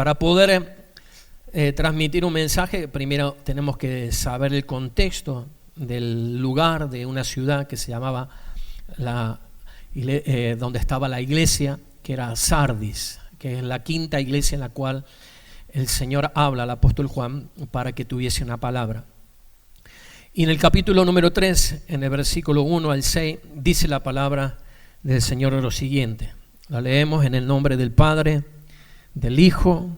Para poder transmitir un mensaje, primero tenemos que saber el contexto del lugar de una ciudad que se llamaba, donde estaba la iglesia, que era Sardis, que es la quinta iglesia en la cual el Señor habla al apóstol Juan para que tuviese una palabra. Y en el capítulo número 3, en el versículo 1 al 6, dice la palabra del Señor lo siguiente. La leemos en el nombre del Padre, del Hijo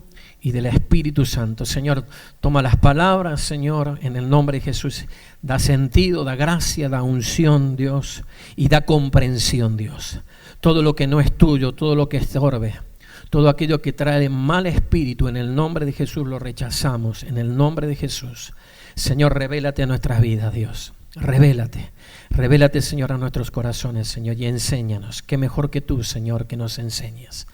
y del Espíritu Santo. Señor, toma las palabras, Señor, en el nombre de Jesús. Da sentido, da gracia, da unción, Dios, y da comprensión, Dios. Todo lo que no es tuyo, todo lo que estorbe, todo aquello que trae mal espíritu, en el nombre de Jesús lo rechazamos, en el nombre de Jesús. Señor, revélate a nuestras vidas, Dios. Revélate, Señor, a nuestros corazones, Señor, y enséñanos. Qué mejor que tú, Señor, que nos enseñes.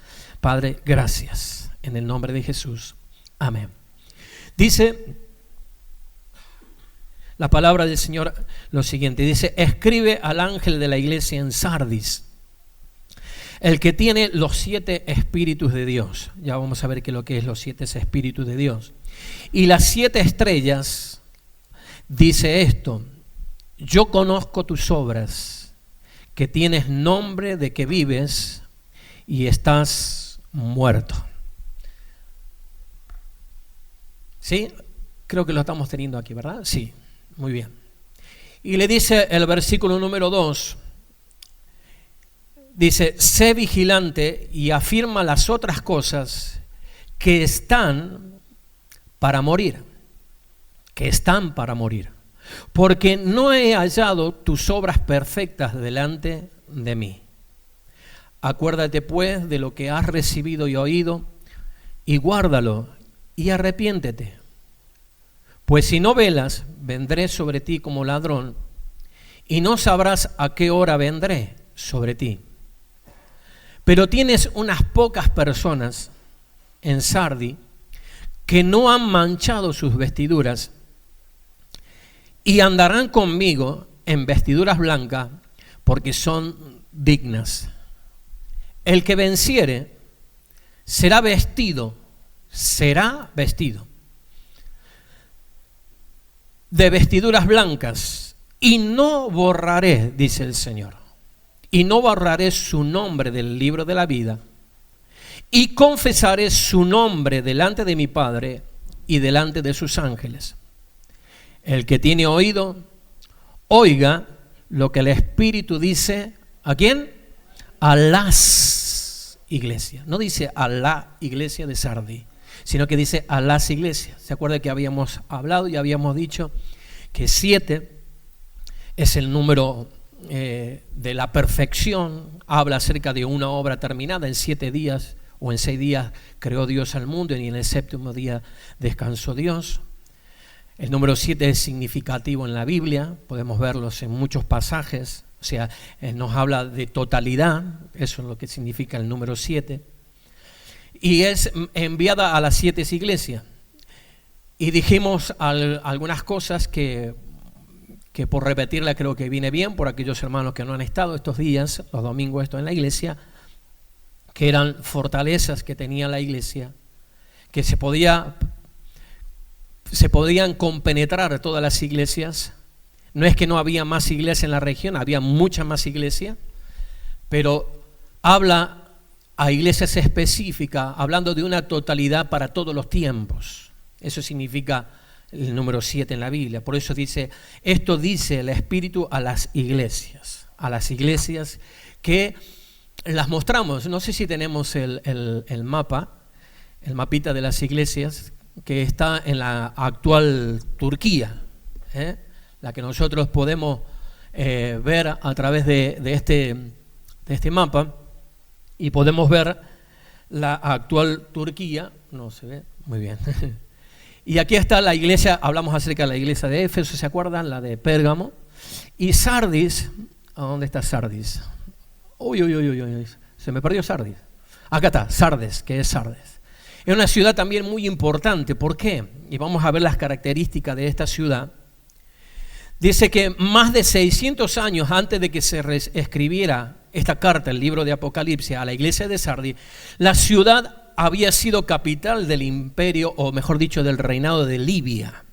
Padre, gracias, en el nombre de Jesús. Amén. Dice la palabra del Señor lo siguiente, dice: escribe al ángel de la iglesia en Sardis, el que tiene los 7 espíritus de Dios. Ya vamos a ver qué es lo que es los 7 espíritus de Dios. Y las 7 estrellas, dice esto: yo conozco tus obras, que tienes nombre de que vives y estás muerto. ¿Sí? Creo que lo estamos teniendo aquí, ¿verdad? Sí, muy bien. Y le dice el versículo número 2, dice: sé vigilante y afirma las otras cosas que están para morir, porque no he hallado tus obras perfectas delante de mí. Acuérdate pues de lo que has recibido y oído, y guárdalo, y arrepiéntete. Pues si no velas, vendré sobre ti como ladrón, y no sabrás a qué hora vendré sobre ti. Pero tienes unas pocas personas en Sardi que no han manchado sus vestiduras, y andarán conmigo en vestiduras blancas, porque son dignas. El que venciere será vestido de vestiduras blancas, y no borraré, dice el Señor, y no borraré su nombre del libro de la vida, y confesaré su nombre delante de mi Padre y delante de sus ángeles. El que tiene oído, oiga lo que el Espíritu dice, ¿a quién? A las iglesias. No dice a la iglesia de Sardi, sino que dice a las iglesias. ¿Se acuerda que habíamos hablado y habíamos dicho que 7 es el número de la perfección? Habla acerca de una obra terminada. En 7 días o en 6 días creó Dios al mundo, y en el 7º día descansó Dios. El número 7 es significativo en la Biblia, podemos verlos en muchos pasajes, o sea, nos habla de totalidad, eso es lo que significa el número 7, y es enviada a las 7 iglesias. Y dijimos algunas cosas que por repetirla creo que viene bien por aquellos hermanos que no han estado estos días, los domingos en la iglesia, que eran fortalezas que tenía la iglesia, que se podían compenetrar todas las iglesias. No es que no había más iglesias en la región, había muchas más iglesias, pero habla a iglesias específicas, hablando de una totalidad para todos los tiempos. Eso significa el número 7 en la Biblia. Por eso dice, esto dice el Espíritu a las iglesias que las mostramos. No sé si tenemos el mapa, el mapita de las iglesias, que está en la actual Turquía, la que nosotros podemos ver a través de este mapa, y podemos ver la actual Turquía. No se ve muy bien. Y aquí está la iglesia, hablamos acerca de la iglesia de Éfeso, ¿se acuerdan? La de Pérgamo. Y Sardis, ¿a dónde está Sardis? Uy, se me perdió Sardis. Acá está, Sardes, que es Sardes. Es una ciudad también muy importante. ¿Por qué? Y vamos a ver las características de esta ciudad. Dice que más de 600 años antes de que se escribiera esta carta, el libro de Apocalipsis, a la iglesia de Sardis, la ciudad había sido capital del imperio, o mejor dicho, del reinado de Lidia,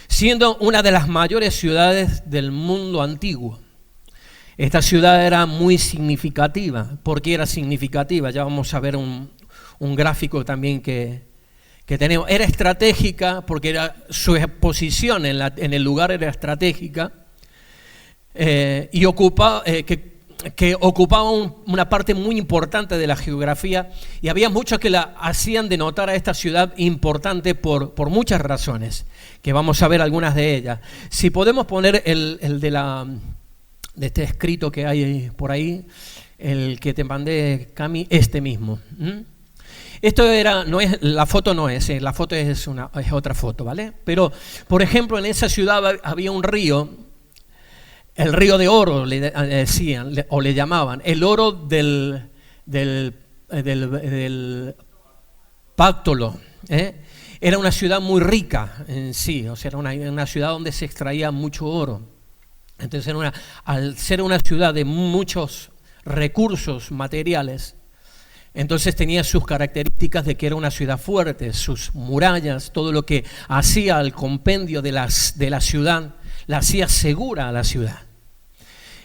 siendo una de las mayores ciudades del mundo antiguo. Esta ciudad era muy significativa. ¿Por qué era significativa? Ya vamos a ver un gráfico también que tenemos. Era estratégica porque su posición en el lugar era estratégica y ocupaba una parte muy importante de la geografía, y había muchos que la hacían denotar a esta ciudad importante por muchas razones, que vamos a ver algunas de ellas. Si podemos poner el de este escrito que hay por ahí, el que te mandé, Cami, este mismo. Esto la foto es otra foto, ¿vale? Pero, por ejemplo, en esa ciudad había un río, el río de oro, le decían, o le llamaban, el oro del Páctolo, Era una ciudad muy rica en sí, o sea, era una ciudad donde se extraía mucho oro. Entonces, al ser una ciudad de muchos recursos materiales, entonces tenía sus características de que era una ciudad fuerte, sus murallas, todo lo que hacía el compendio de la ciudad, la hacía segura a la ciudad.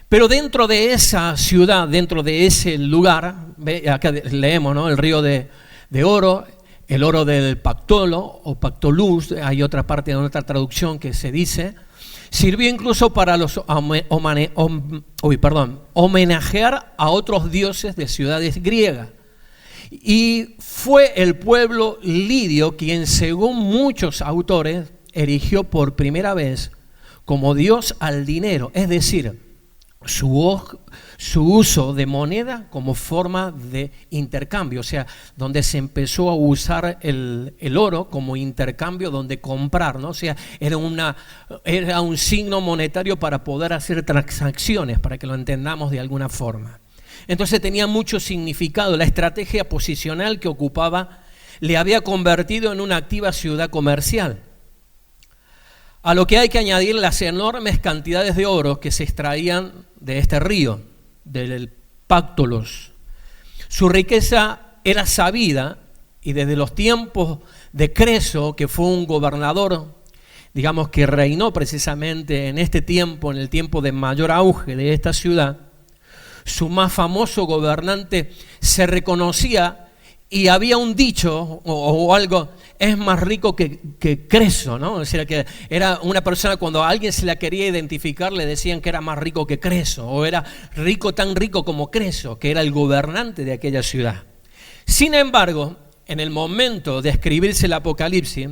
Pero dentro de esa ciudad, dentro de ese lugar, acá leemos, ¿no?, el río de oro, el oro del Pactolo o Pactolus, hay otra parte de otra traducción que se dice. Sirvió incluso para homenajear a otros dioses de ciudades griegas. Y fue el pueblo lidio quien, según muchos autores, erigió por primera vez como dios al dinero, es decir, su uso de moneda como forma de intercambio, o sea, donde se empezó a usar el oro como intercambio, donde comprar, ¿no? O sea, era un signo monetario para poder hacer transacciones, para que lo entendamos de alguna forma. Entonces tenía mucho significado. La estrategia posicional que ocupaba le había convertido en una activa ciudad comercial. A lo que hay que añadir las enormes cantidades de oro que se extraían de este río, del Páctolos. Su riqueza era sabida, y desde los tiempos de Creso, que fue un gobernador, digamos, que reinó precisamente en este tiempo, en el tiempo de mayor auge de esta ciudad, su más famoso gobernante se reconocía, y había un dicho o algo: es más rico que Creso, ¿no? O sea, que era una persona, cuando a alguien se la quería identificar, le decían que era más rico que Creso, o era rico, tan rico como Creso, que era el gobernante de aquella ciudad. Sin embargo, en el momento de escribirse el Apocalipsis,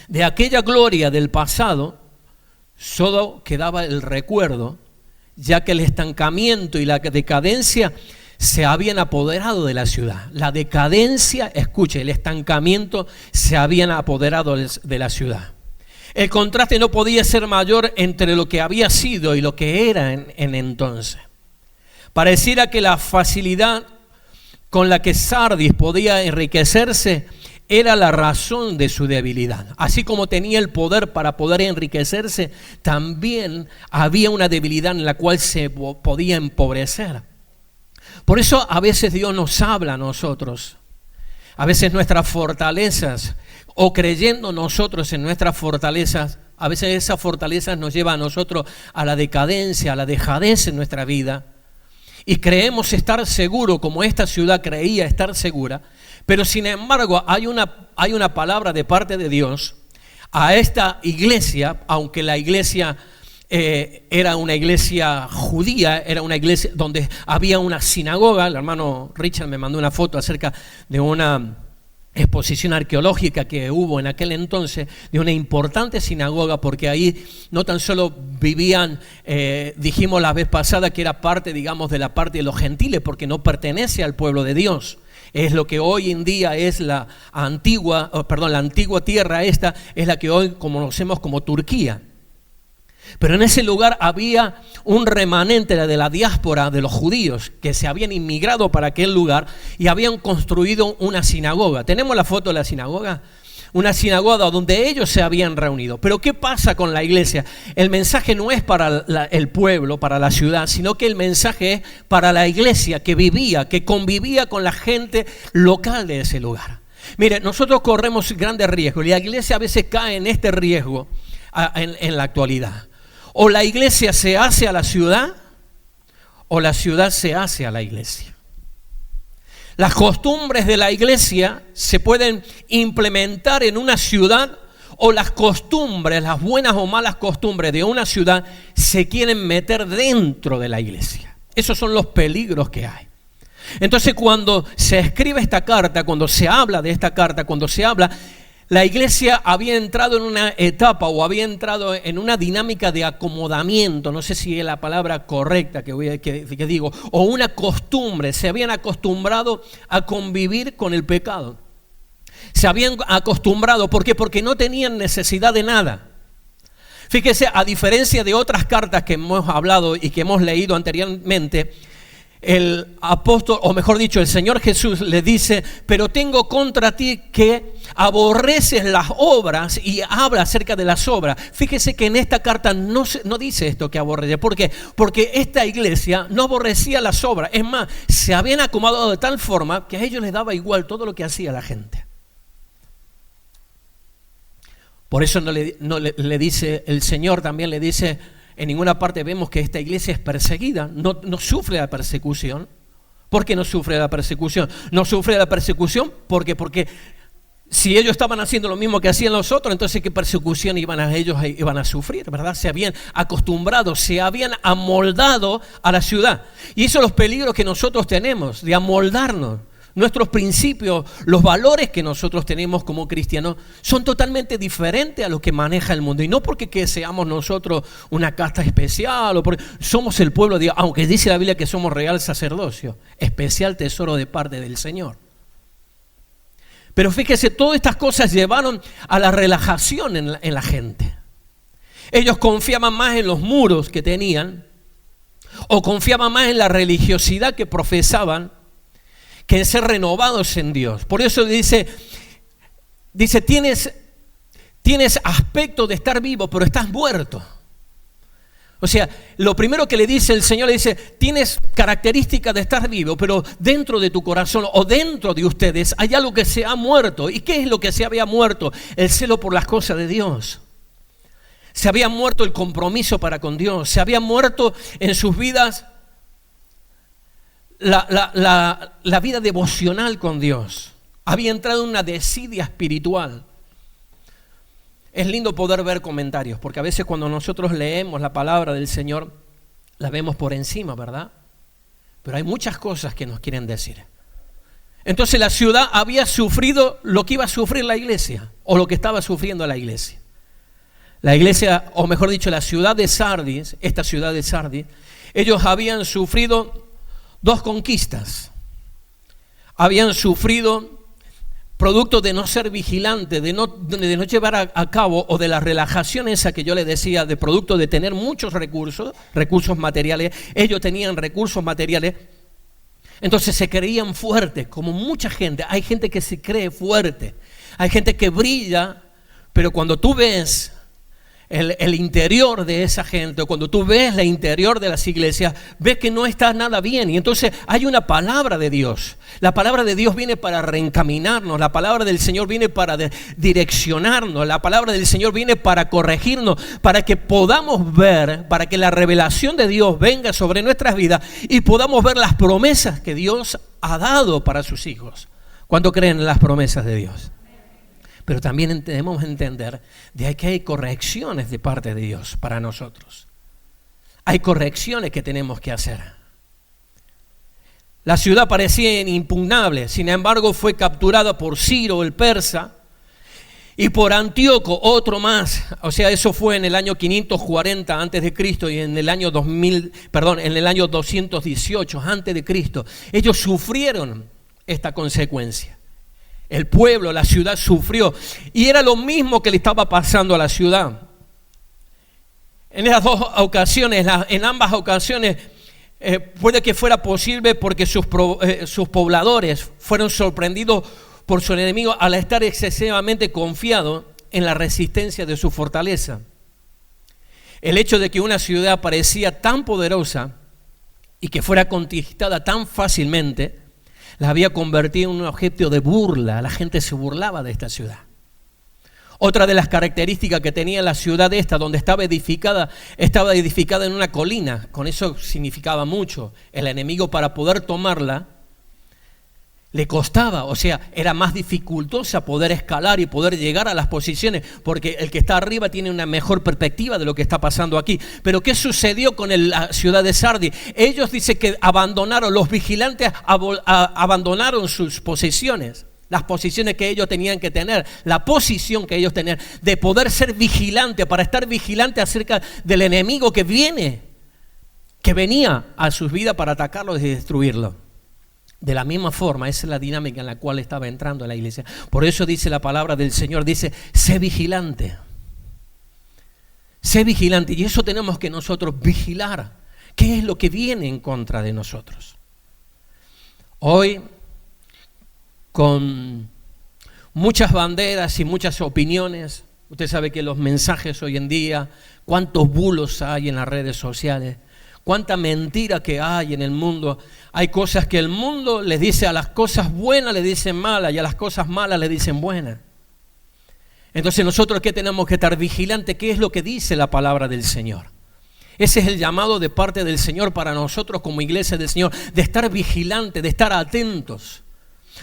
de aquella gloria del pasado, solo quedaba el recuerdo, ya que el estancamiento y la decadencia se habían apoderado de la ciudad. La decadencia, escuche, el estancamiento se habían apoderado de la ciudad. El contraste no podía ser mayor entre lo que había sido y lo que era en entonces. Pareciera que la facilidad con la que Sardis podía enriquecerse era la razón de su debilidad. Así como tenía el poder para poder enriquecerse, también había una debilidad en la cual se podía empobrecer. Por eso a veces Dios nos habla a nosotros, a veces nuestras fortalezas, o creyendo nosotros en nuestras fortalezas, a veces esas fortalezas nos llevan a nosotros a la decadencia, a la dejadez en nuestra vida, y creemos estar seguros, como esta ciudad creía estar segura, pero sin embargo hay una palabra de parte de Dios a esta iglesia, aunque la iglesia era una iglesia judía, era una iglesia donde había una sinagoga. El hermano Richard me mandó una foto acerca de una exposición arqueológica que hubo en aquel entonces, de una importante sinagoga, porque ahí no tan solo vivían, dijimos la vez pasada que era parte, digamos, de la parte de los gentiles, porque no pertenece al pueblo de Dios. Es lo que hoy en día es la antigua tierra esta, es la que hoy conocemos como Turquía. Pero en ese lugar había un remanente de la diáspora de los judíos que se habían inmigrado para aquel lugar y habían construido una sinagoga. ¿Tenemos la foto de la sinagoga? una sinagoga donde ellos se habían reunido. Pero ¿qué pasa con la iglesia? El mensaje no es para el pueblo, para la ciudad, sino que el mensaje es para la iglesia que vivía, que convivía con la gente local de ese lugar. Mire, nosotros corremos grandes riesgos y la iglesia a veces cae en este riesgo en la actualidad. O la iglesia se hace a la ciudad o la ciudad se hace a la iglesia. Las costumbres de la iglesia se pueden implementar en una ciudad o las costumbres, las buenas o malas costumbres de una ciudad se quieren meter dentro de la iglesia. Esos son los peligros que hay. Entonces cuando se escribe esta carta, cuando se habla de esta carta, cuando se habla, la iglesia había entrado en una etapa o había entrado en una dinámica de acomodamiento, no sé si es la palabra correcta que digo, o una costumbre. Se habían acostumbrado a convivir con el pecado. Se habían acostumbrado, ¿por qué? Porque no tenían necesidad de nada. Fíjese, a diferencia de otras cartas que hemos hablado y que hemos leído anteriormente, el apóstol, o mejor dicho, el Señor Jesús le dice: pero tengo contra ti que aborreces las obras, y habla acerca de las obras. Fíjese que en esta carta no dice esto, que aborrece. ¿Por qué? Porque esta iglesia no aborrecía las obras. Es más, se habían acomodado de tal forma que a ellos les daba igual todo lo que hacía la gente. Por eso no le dice, el Señor también le dice, en ninguna parte vemos que esta iglesia es perseguida, no sufre la persecución. ¿Por qué no sufre la persecución? No sufre la persecución porque si ellos estaban haciendo lo mismo que hacían los otros, entonces ¿qué persecución iban a sufrir? ¿Verdad? Se habían acostumbrado, se habían amoldado a la ciudad. Y esos son los peligros que nosotros tenemos, de amoldarnos. Nuestros principios, los valores que nosotros tenemos como cristianos son totalmente diferentes a lo que maneja el mundo. Y no porque seamos nosotros una casta especial, o porque somos el pueblo de Dios, aunque dice la Biblia que somos real sacerdocio, especial tesoro de parte del Señor. Pero fíjese, todas estas cosas llevaron a la relajación en la gente. Ellos confiaban más en los muros que tenían, o confiaban más en la religiosidad que profesaban, que en ser renovados en Dios. Por eso dice tienes aspecto de estar vivo, pero estás muerto. O sea, lo primero que le dice el Señor, le dice, tienes características de estar vivo, pero dentro de tu corazón o dentro de ustedes hay algo que se ha muerto. ¿Y qué es lo que se había muerto? El celo por las cosas de Dios. Se había muerto el compromiso para con Dios. Se había muerto en sus vidas la vida devocional con Dios. Había entrado en una desidia espiritual. Es lindo poder ver comentarios, porque a veces cuando nosotros leemos la palabra del Señor, la vemos por encima, ¿verdad? Pero hay muchas cosas que nos quieren decir. Entonces la ciudad había sufrido lo que iba a sufrir la iglesia, o lo que estaba sufriendo la iglesia. La iglesia, o mejor dicho, la ciudad de Sardis, esta ciudad de Sardis, ellos habían sufrido dos conquistas. Habían sufrido producto de no ser vigilante, de no llevar a cabo, o de la relajación esa que yo le decía, de producto de tener muchos recursos materiales. Ellos tenían recursos materiales, entonces se creían fuertes, como mucha gente. Hay gente que se cree fuerte, hay gente que brilla, pero cuando tú ves el interior de esa gente, o cuando tú ves el interior de las iglesias, ves que no está nada bien. Y entonces hay una palabra de Dios. La palabra de Dios viene para reencaminarnos. La palabra del Señor viene para direccionarnos. La palabra del Señor viene para corregirnos, para que podamos ver, para que la revelación de Dios venga sobre nuestras vidas y podamos ver las promesas que Dios ha dado para sus hijos. ¿Cuánto creen en las promesas de Dios? Pero también debemos entender de que hay correcciones de parte de Dios para nosotros. Hay correcciones que tenemos que hacer. La ciudad parecía inimpugnable, sin embargo fue capturada por Ciro el persa y por Antíoco, otro más. O sea, eso fue en el año 540 antes de Cristo y en el año 218 antes de Cristo. Ellos sufrieron esta consecuencia. El pueblo, la ciudad sufrió, y era lo mismo que le estaba pasando a la ciudad. En esas dos ocasiones, en ambas ocasiones, puede que fuera posible porque sus pobladores fueron sorprendidos por su enemigo al estar excesivamente confiado en la resistencia de su fortaleza. El hecho de que una ciudad parecía tan poderosa y que fuera conquistada tan fácilmente, la había convertido en un objeto de burla. La gente se burlaba de esta ciudad. Otra de las características que tenía la ciudad esta, donde estaba edificada en una colina. Con eso significaba mucho. El enemigo, para poder tomarla, le costaba, o sea, era más dificultosa poder escalar y poder llegar a las posiciones, porque el que está arriba tiene una mejor perspectiva de lo que está pasando aquí. Pero ¿qué sucedió con la ciudad de Sardis? Ellos dicen que abandonaron, los vigilantes abandonaron sus posiciones, las posiciones que ellos tenían que tener, la posición que ellos tenían, de poder ser vigilante, para estar vigilante acerca del enemigo que venía a sus vidas para atacarlos y destruirlos. De la misma forma, esa es la dinámica en la cual estaba entrando la iglesia. Por eso dice la palabra del Señor, dice, sé vigilante. Sé vigilante. Y eso tenemos que nosotros vigilar. ¿Qué es lo que viene en contra de nosotros? Hoy, con muchas banderas y muchas opiniones, usted sabe que los mensajes hoy en día, cuántos bulos hay en las redes sociales, cuánta mentira que hay en el mundo. Hay cosas que el mundo les dice, a las cosas buenas le dicen malas y a las cosas malas le dicen buenas. Entonces nosotros, ¿qué tenemos que estar vigilantes? ¿Qué es lo que dice la palabra del Señor? Ese es el llamado de parte del Señor para nosotros como iglesia del Señor, de estar vigilantes, de estar atentos.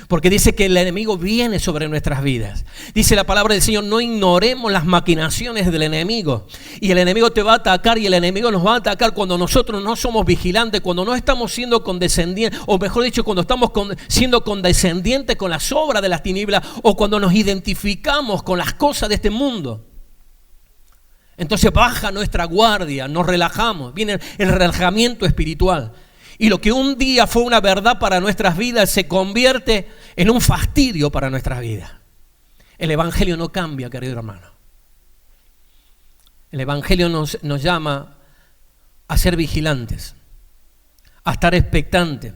Porque dice que el enemigo viene sobre nuestras vidas. Dice la palabra del Señor, no ignoremos las maquinaciones del enemigo. Y el enemigo te va a atacar, y el enemigo nos va a atacar cuando nosotros no somos vigilantes, cuando no estamos siendo condescendientes, o mejor dicho, cuando estamos siendo condescendientes con las obras de las tinieblas, o cuando nos identificamos con las cosas de este mundo. Entonces baja nuestra guardia, nos relajamos, viene el relajamiento espiritual. Y lo que un día fue una verdad para nuestras vidas se convierte en un fastidio para nuestras vidas. El Evangelio no cambia, querido hermano. El Evangelio nos llama a ser vigilantes, a estar expectantes,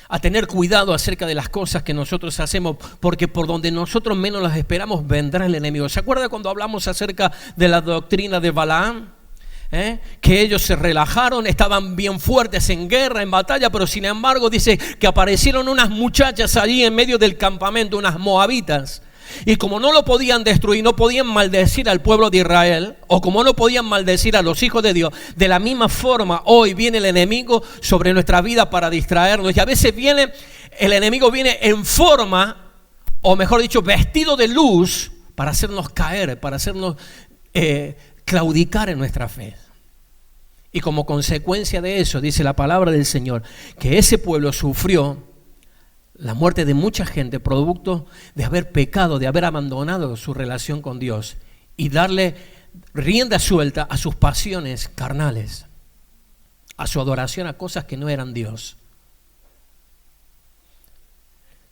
a tener cuidado acerca de las cosas que nosotros hacemos, porque por donde nosotros menos las esperamos vendrá el enemigo. ¿Se acuerda cuando hablamos acerca de la doctrina de Balaam? Que ellos se relajaron, estaban bien fuertes en guerra, en batalla, pero sin embargo dice que aparecieron unas muchachas allí en medio del campamento, unas moabitas, y como no lo podían destruir, no podían maldecir al pueblo de Israel, o como no podían maldecir a los hijos de Dios, de la misma forma hoy viene el enemigo sobre nuestra vida para distraernos. Y a veces el enemigo viene en forma, o mejor dicho, vestido de luz, para hacernos caer, para hacernos claudicar en nuestra fe. Y como consecuencia de eso, dice la palabra del Señor, que ese pueblo sufrió la muerte de mucha gente producto de haber pecado, de haber abandonado su relación con Dios y darle rienda suelta a sus pasiones carnales, a su adoración a cosas que no eran Dios.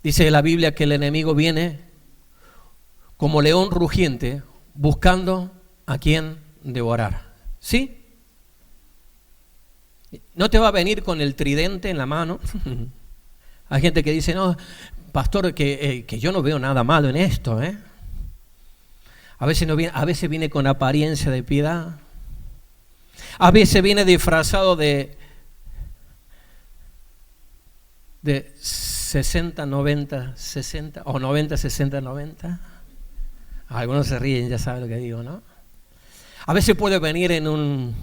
Dice la Biblia que el enemigo viene como león rugiente buscando a quien devorar. ¿Sí? No te va a venir con el tridente en la mano. Hay gente que dice, no, pastor, que yo no veo nada malo en esto. A veces viene con apariencia de piedad. A veces viene disfrazado de 60, 90, 60 o 90, 60, 90. Algunos se ríen, ya saben lo que digo, ¿no? A veces puede venir en un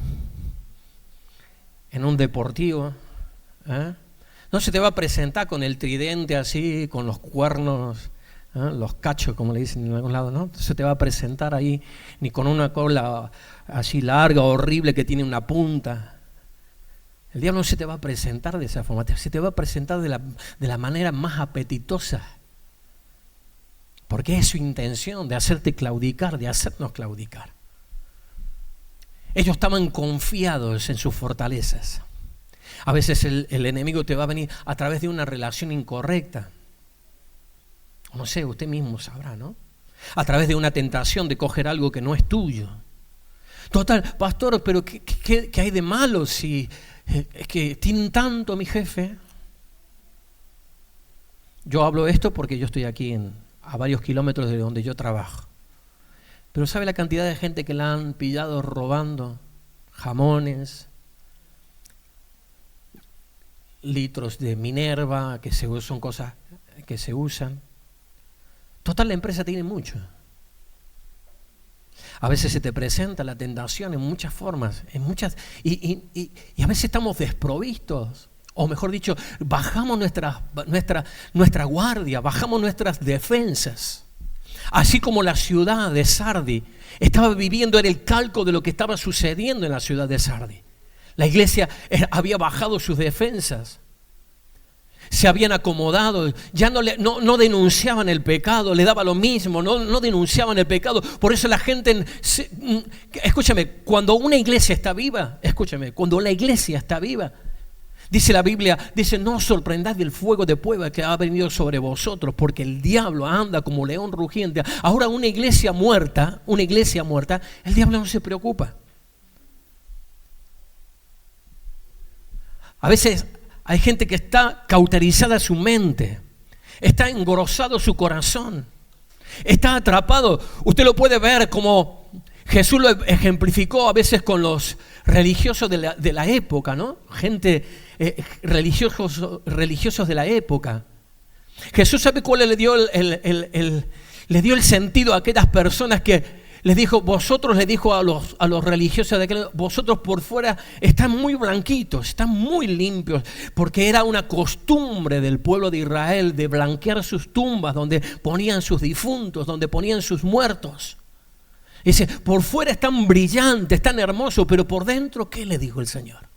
deportivo. No se te va a presentar con el tridente así, con los cuernos, los cachos, como le dicen en algún lado, ¿no? No se te va a presentar ahí, ni con una cola así larga, horrible, que tiene una punta. El diablo no se te va a presentar de esa forma, se te va a presentar de la manera más apetitosa. Porque es su intención de hacerte claudicar, de hacernos claudicar. Ellos estaban confiados en sus fortalezas. A veces el enemigo te va a venir a través de una relación incorrecta. No sé, usted mismo sabrá, ¿no? A través de una tentación de coger algo que no es tuyo. Total, pastor, pero ¿qué hay de malo si es que tienen tanto mi jefe? Yo hablo esto porque yo estoy aquí a varios kilómetros de donde yo trabajo. Pero ¿sabe la cantidad de gente que la han pillado robando jamones, litros de Minerva, que son cosas que se usan? Total, la empresa tiene mucho. A veces se te presenta la tentación en muchas formas, y a veces estamos desprovistos, o mejor dicho, bajamos nuestra guardia, bajamos nuestras defensas. Así como la ciudad de Sardi estaba viviendo, era el calco de lo que estaba sucediendo en la ciudad de Sardi. La iglesia había bajado sus defensas. Se habían acomodado, ya no denunciaban el pecado, le daba lo mismo, no denunciaban el pecado. Por eso la gente, escúchame, cuando una iglesia está viva, cuando la iglesia está viva, dice la Biblia, dice, no os sorprendáis del fuego de prueba que ha venido sobre vosotros, porque el diablo anda como león rugiente. Ahora una iglesia muerta, el diablo no se preocupa. A veces hay gente que está cauterizada su mente, está engrosado su corazón, está atrapado. Usted lo puede ver como Jesús lo ejemplificó a veces con los religiosos de la época, ¿no? Gente religiosos de la época. Jesús, ¿sabe cuál le dio el sentido a aquellas personas que les dijo, le dijo a los religiosos de aquel, vosotros por fuera están muy blanquitos, están muy limpios, porque era una costumbre del pueblo de Israel de blanquear sus tumbas, donde ponían sus difuntos, donde ponían sus muertos. Dice, por fuera están brillantes, están hermosos, pero por dentro, ¿qué le dijo el Señor?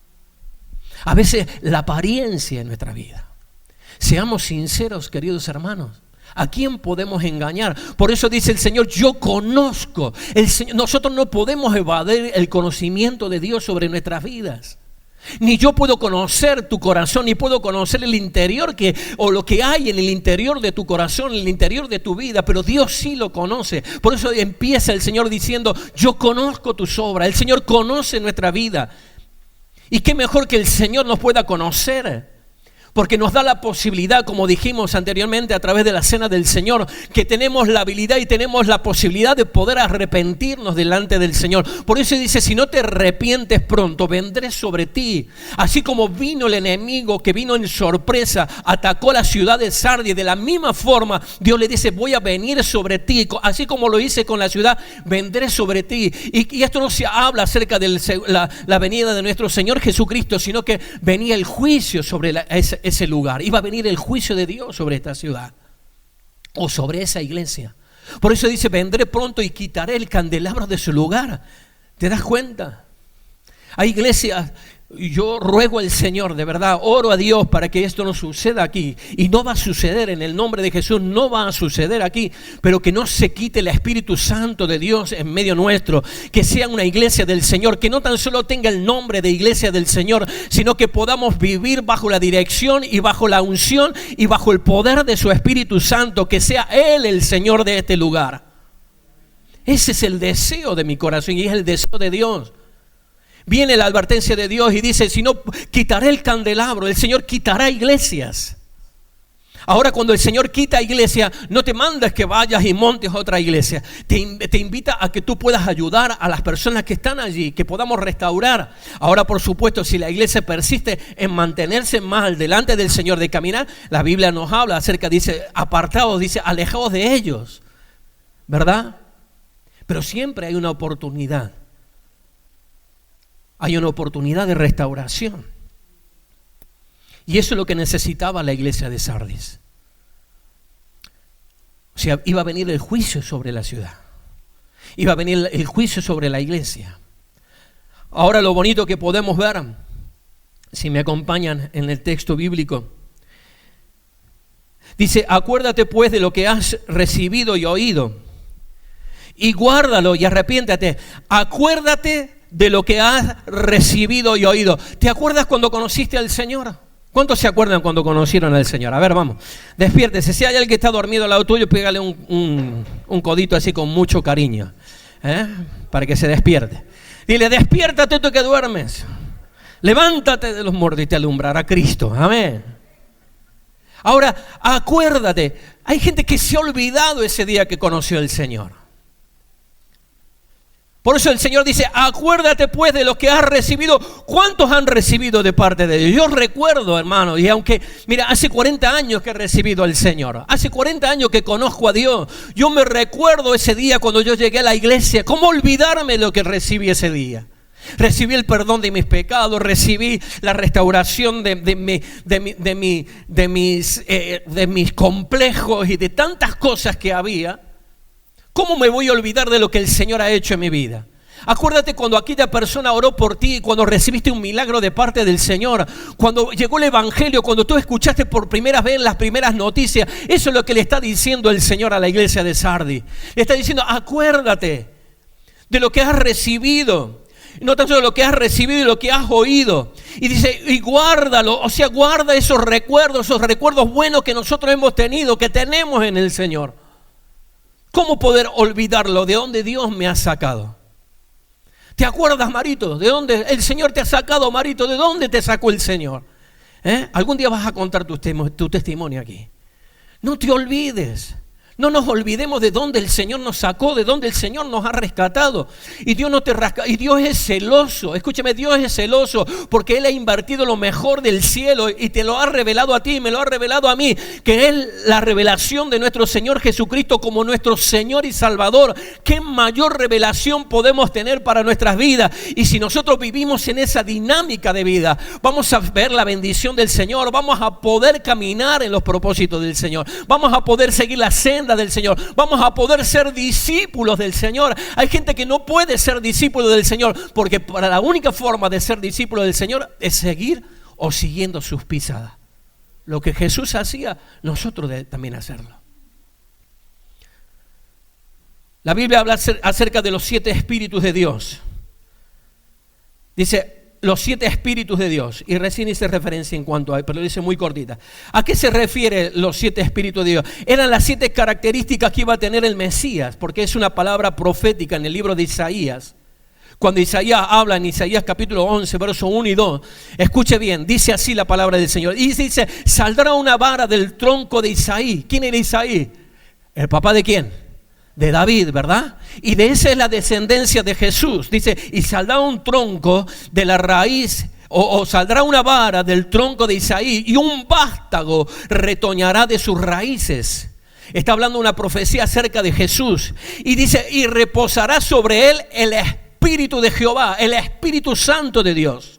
A veces la apariencia en nuestra vida. Seamos sinceros, queridos hermanos. ¿A quién podemos engañar? Por eso dice el Señor, yo conozco. Nosotros no podemos evadir el conocimiento de Dios sobre nuestras vidas. Ni yo puedo conocer tu corazón, ni puedo conocer el interior o lo que hay en el interior de tu corazón, en el interior de tu vida, pero Dios sí lo conoce. Por eso empieza el Señor diciendo, yo conozco tus obras. El Señor conoce nuestra vida. Y qué mejor que el Señor nos pueda conocer, porque nos da la posibilidad, como dijimos anteriormente a través de la cena del Señor, que tenemos la habilidad y tenemos la posibilidad de poder arrepentirnos delante del Señor. Por eso dice, si no te arrepientes pronto, vendré sobre ti. Así como vino el enemigo, que vino en sorpresa, atacó la ciudad de Sardi, de la misma forma Dios le dice, voy a venir sobre ti. Así como lo hice con la ciudad, vendré sobre ti. Y esto no se habla acerca de la venida de nuestro Señor Jesucristo, sino que venía el juicio sobre ese lugar. Iba a venir el juicio de Dios sobre esta ciudad o sobre esa iglesia. Por eso dice, vendré pronto y quitaré el candelabro de su lugar. ¿Te das cuenta? Hay iglesias, yo ruego al Señor, de verdad, oro a Dios para que esto no suceda aquí. Y no va a suceder, en el nombre de Jesús, no va a suceder aquí. Pero que no se quite el Espíritu Santo de Dios en medio nuestro. Que sea una iglesia del Señor, que no tan solo tenga el nombre de iglesia del Señor, sino que podamos vivir bajo la dirección y bajo la unción y bajo el poder de su Espíritu Santo. Que sea Él el Señor de este lugar. Ese es el deseo de mi corazón y es el deseo de Dios. Viene la advertencia de Dios y dice, si no, quitaré el candelabro. El Señor quitará iglesias. Ahora, cuando el Señor quita iglesia, no te mandas que vayas y montes otra iglesia. Te invita a que tú puedas ayudar a las personas que están allí, que podamos restaurar. Ahora, por supuesto, si la iglesia persiste en mantenerse mal delante del Señor, de caminar, la Biblia nos habla acerca, dice, apartados, dice, alejados de ellos, ¿verdad? Pero siempre hay una oportunidad. Hay una oportunidad de restauración. Y eso es lo que necesitaba la iglesia de Sardis. O sea, iba a venir el juicio sobre la ciudad. Iba a venir el juicio sobre la iglesia. Ahora lo bonito que podemos ver, si me acompañan en el texto bíblico, dice, acuérdate pues de lo que has recibido y oído, y guárdalo y arrepiéntate. Acuérdate de lo que has recibido y oído. ¿Te acuerdas cuando conociste al Señor? ¿Cuántos se acuerdan cuando conocieron al Señor? A ver, vamos, despiértese. Si hay alguien que está dormido al lado tuyo, pégale un codito así con mucho cariño, para que se despierte. Dile, despiértate tú que duermes. Levántate de los muertos y te alumbrará Cristo. Amén. Ahora, acuérdate, hay gente que se ha olvidado ese día que conoció al Señor. Por eso el Señor dice, acuérdate pues de lo que has recibido. ¿Cuántos han recibido de parte de Dios? Yo recuerdo, hermano, y aunque, mira, hace 40 años que he recibido al Señor. Hace 40 años que conozco a Dios. Yo me recuerdo ese día cuando yo llegué a la iglesia. ¿Cómo olvidarme de lo que recibí ese día? Recibí el perdón de mis pecados, recibí la restauración de mis complejos y de tantas cosas que había. ¿Cómo me voy a olvidar de lo que el Señor ha hecho en mi vida? Acuérdate cuando aquella persona oró por ti, cuando recibiste un milagro de parte del Señor, cuando llegó el Evangelio, cuando tú escuchaste por primera vez las primeras noticias. Eso es lo que le está diciendo el Señor a la iglesia de Sardis. Le está diciendo, acuérdate de lo que has recibido. No tan solo lo que has recibido y lo que has oído. Y dice, y guárdalo, o sea, guarda esos recuerdos buenos que nosotros hemos tenido, que tenemos en el Señor. ¿Cómo poder olvidarlo? ¿De dónde Dios me ha sacado? ¿Te acuerdas, Marito? ¿De dónde el Señor te ha sacado, Marito? ¿De dónde te sacó el Señor? Algún día vas a contar tu testimonio aquí. No te olvides. No nos olvidemos de dónde el Señor nos sacó, de dónde el Señor nos ha rescatado. Y Dios no te rasca, y Dios es celoso. Escúchame, Dios es celoso porque Él ha invertido lo mejor del cielo y te lo ha revelado a ti, me lo ha revelado a mí, que es la revelación de nuestro Señor Jesucristo como nuestro Señor y Salvador. ¿Qué mayor revelación podemos tener para nuestras vidas? Y si nosotros vivimos en esa dinámica de vida, vamos a ver la bendición del Señor, vamos a poder caminar en los propósitos del Señor, vamos a poder seguir la senda del Señor, vamos a poder ser discípulos del Señor. Hay gente que no puede ser discípulo del Señor porque para la única forma de ser discípulo del Señor es seguir o siguiendo sus pisadas. Lo que Jesús hacía, nosotros debemos también hacerlo. La Biblia habla acerca de los 7 espíritus de Dios. Dice los 7 espíritus de Dios, y recién hice referencia en cuanto a, pero lo dice muy cortita. ¿A qué se refiere los 7 espíritus de Dios? Eran las 7 características que iba a tener el Mesías, porque es una palabra profética en el libro de Isaías. Cuando Isaías habla en Isaías capítulo 11, versos 1 y 2, escuche bien, dice así la palabra del Señor. Y dice, saldrá una vara del tronco de Isaí. ¿Quién era Isaí? ¿El papá de quién? De David, ¿verdad? Y de esa es la descendencia de Jesús. Dice, y saldrá un tronco de la raíz, o saldrá una vara del tronco de Isaí, y un vástago retoñará de sus raíces. Está hablando una profecía acerca de Jesús. Y dice, y reposará sobre él el Espíritu de Jehová, el Espíritu Santo de Dios.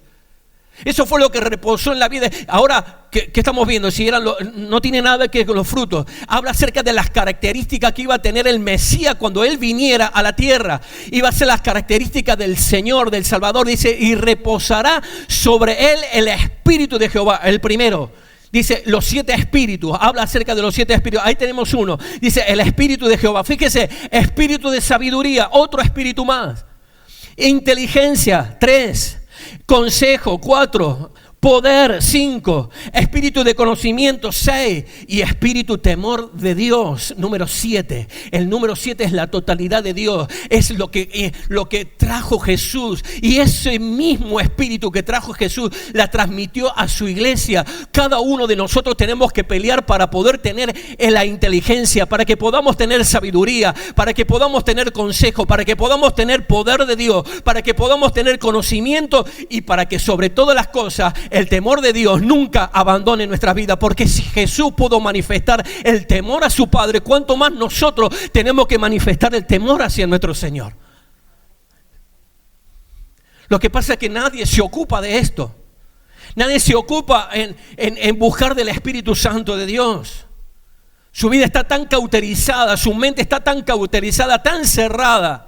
Eso fue lo que reposó en la vida. Ahora, ¿qué estamos viendo? Si no tiene nada que ver con los frutos. Habla acerca de las características que iba a tener el Mesías cuando Él viniera a la tierra. Iba a ser las características del Señor, del Salvador. Dice, y reposará sobre Él el Espíritu de Jehová. El primero. Dice, los 7 espíritus. Habla acerca de los 7 espíritus. Ahí tenemos uno. Dice, el Espíritu de Jehová. Fíjese, espíritu de sabiduría. Otro espíritu más. Inteligencia. 3. Consejo, 4, poder, 5, espíritu de conocimiento, 6, y espíritu temor de Dios, número 7. El número 7 es la totalidad de Dios, es lo que trajo Jesús, y ese mismo espíritu que trajo Jesús la transmitió a su iglesia. Cada uno de nosotros tenemos que pelear para poder tener la inteligencia, para que podamos tener sabiduría, para que podamos tener consejo, para que podamos tener poder de Dios, para que podamos tener conocimiento, y para que sobre todas las cosas el temor de Dios nunca abandone nuestra vida. Porque si Jesús pudo manifestar el temor a su Padre, ¿cuánto más nosotros tenemos que manifestar el temor hacia nuestro Señor? Lo que pasa es que nadie se ocupa de esto. Nadie se ocupa en buscar del Espíritu Santo de Dios. Su vida está tan cauterizada, su mente está tan cauterizada, tan cerrada,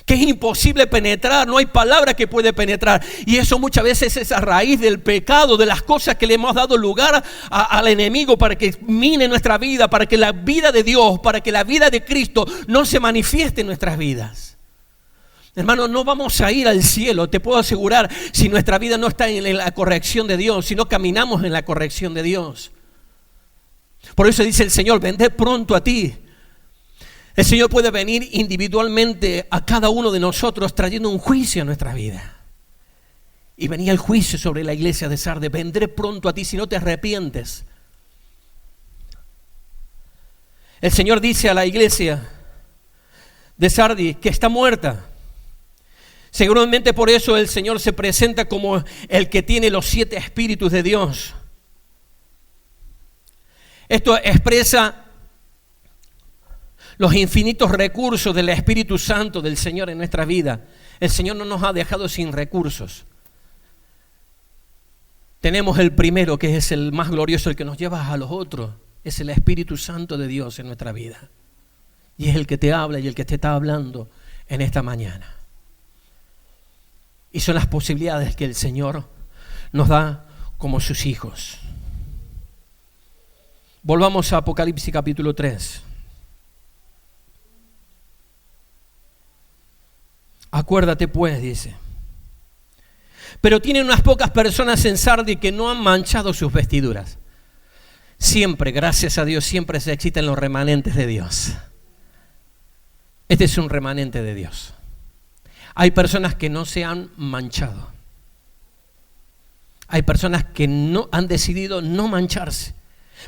que es imposible penetrar, no hay palabra que puede penetrar. Y eso muchas veces es a raíz del pecado, de las cosas que le hemos dado lugar al enemigo para que mine nuestra vida, para que la vida de Dios, para que la vida de Cristo no se manifieste en nuestras vidas. Hermano, no vamos a ir al cielo, te puedo asegurar, si nuestra vida no está en la corrección de Dios, si no caminamos en la corrección de Dios. Por eso dice el Señor, vendré pronto a ti. El Señor puede venir individualmente a cada uno de nosotros trayendo un juicio a nuestra vida. Y venía el juicio sobre la iglesia de Sardes. Vendré pronto a ti si no te arrepientes. El Señor dice a la iglesia de Sardis que está muerta. Seguramente por eso el Señor se presenta como el que tiene los 7 espíritus de Dios. Esto expresa los infinitos recursos del Espíritu Santo del Señor en nuestra vida. El Señor no nos ha dejado sin recursos. Tenemos el primero, que es el más glorioso, el que nos lleva a los otros. Es el Espíritu Santo de Dios en nuestra vida. Y es el que te habla y el que te está hablando en esta mañana. Y son las posibilidades que el Señor nos da como sus hijos. Volvamos a Apocalipsis capítulo 3. Acuérdate pues, dice. Pero tienen unas pocas personas en Sardis que no han manchado sus vestiduras. Siempre, gracias a Dios, siempre se existen los remanentes de Dios. Este es un remanente de Dios. Hay personas que no se han manchado. Hay personas que no han decidido no mancharse.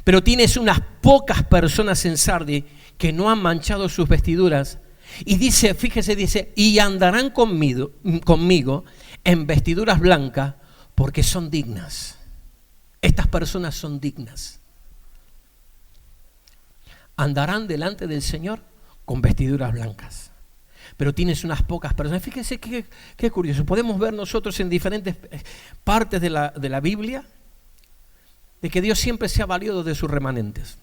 Pero tienes unas pocas personas en Sardis que no han manchado sus vestiduras. Y dice, fíjese, dice, y andarán conmigo en vestiduras blancas porque son dignas. Estas personas son dignas. Andarán delante del Señor con vestiduras blancas. Pero tienes unas pocas personas. Fíjense qué curioso. Podemos ver nosotros en diferentes partes de la Biblia de que Dios siempre se ha valido de sus remanentes.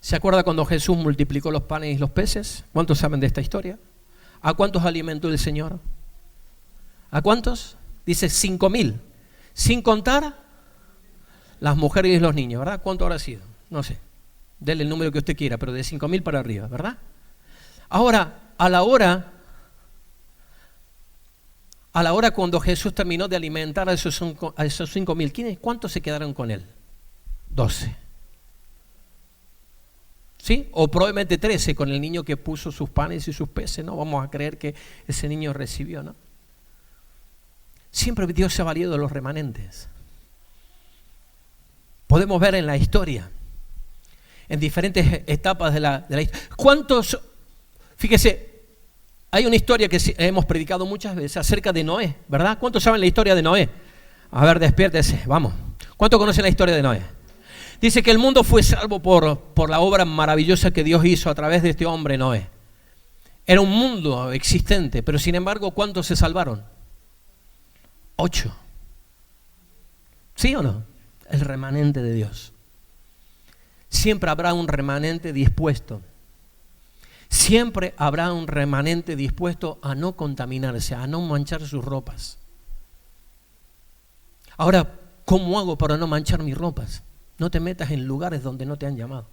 ¿Se acuerda cuando Jesús multiplicó los panes y los peces? ¿Cuántos saben de esta historia? ¿A cuántos alimentó el Señor? ¿A cuántos? Dice 5,000. Sin contar las mujeres y los niños, ¿verdad? ¿Cuánto habrá sido? No sé. Dele el número que usted quiera, pero de 5,000 para arriba, ¿verdad? Ahora, a la hora cuando Jesús terminó de alimentar a esos 5,000, ¿cuántos se quedaron con él? 12. ¿Sí? O probablemente 13 con el niño que puso sus panes y sus peces, ¿no? Vamos a creer que ese niño recibió, ¿no? Siempre Dios se ha valido de los remanentes. Podemos ver en la historia, en diferentes etapas de la historia. ¿Cuántos? Fíjese, hay una historia que hemos predicado muchas veces acerca de Noé, ¿verdad? ¿Cuántos saben la historia de Noé? A ver, despiértese, vamos. ¿Cuántos conocen la historia de Noé? Dice que el mundo fue salvo por la obra maravillosa que Dios hizo a través de este hombre Noé. Era un mundo existente, pero sin embargo, ¿cuántos se salvaron? 8. ¿Sí o no? El remanente de Dios. Siempre habrá un remanente dispuesto. Siempre habrá un remanente dispuesto a no contaminarse, a no manchar sus ropas. Ahora, ¿cómo hago para no manchar mis ropas? No te metas en lugares donde no te han llamado.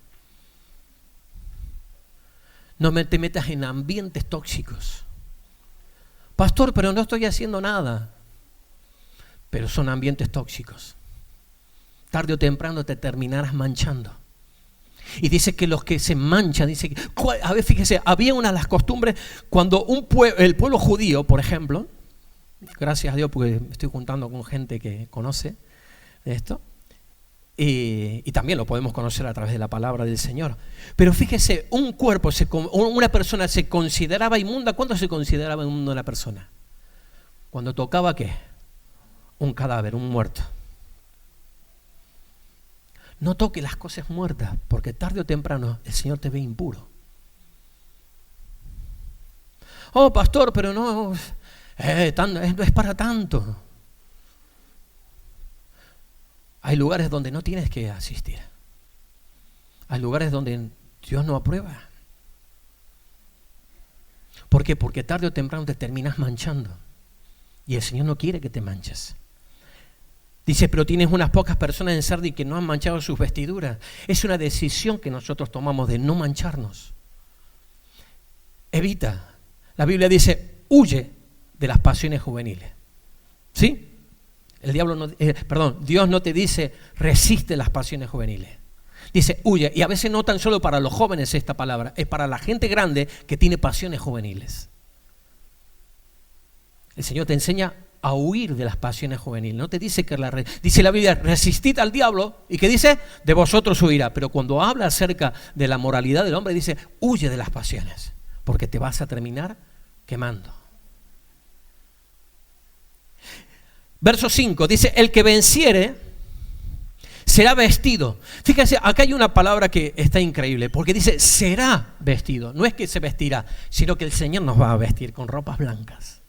No te metas en ambientes tóxicos. Pastor, pero no estoy haciendo nada. Pero son ambientes tóxicos. Tarde o temprano te terminarás manchando. Y dice que los que se manchan, dice que, a ver, fíjese, había una de las costumbres cuando el pueblo judío, por ejemplo, gracias a Dios porque me estoy juntando con gente que conoce esto, y también lo podemos conocer a través de la palabra del Señor. Pero fíjese, una persona se consideraba inmunda. ¿Cuándo se consideraba inmunda una persona? Cuando tocaba ¿qué? Un cadáver, un muerto. No toque las cosas muertas, porque tarde o temprano el Señor te ve impuro. Oh, pastor, pero no es para tanto. Hay lugares donde no tienes que asistir. Hay lugares donde Dios no aprueba. ¿Por qué? Porque tarde o temprano te terminas manchando. Y el Señor no quiere que te manches. Dice, pero tienes unas pocas personas en Sardis que no han manchado sus vestiduras. Es una decisión que nosotros tomamos de no mancharnos. Evita. La Biblia dice, huye de las pasiones juveniles. ¿Sí? Dios no te dice, resiste las pasiones juveniles. Dice, huye. Y a veces no tan solo para los jóvenes esta palabra, es para la gente grande que tiene pasiones juveniles. El Señor te enseña a huir de las pasiones juveniles. No te dice que dice la Biblia, resistid al diablo, y que dice, de vosotros huirá. Pero cuando habla acerca de la moralidad del hombre, dice, huye de las pasiones, porque te vas a terminar quemando. Verso 5 dice, el que venciere será vestido. Fíjense, acá hay una palabra que está increíble, porque dice será vestido. No es que se vestirá, sino que el Señor nos va a vestir con ropas blancas.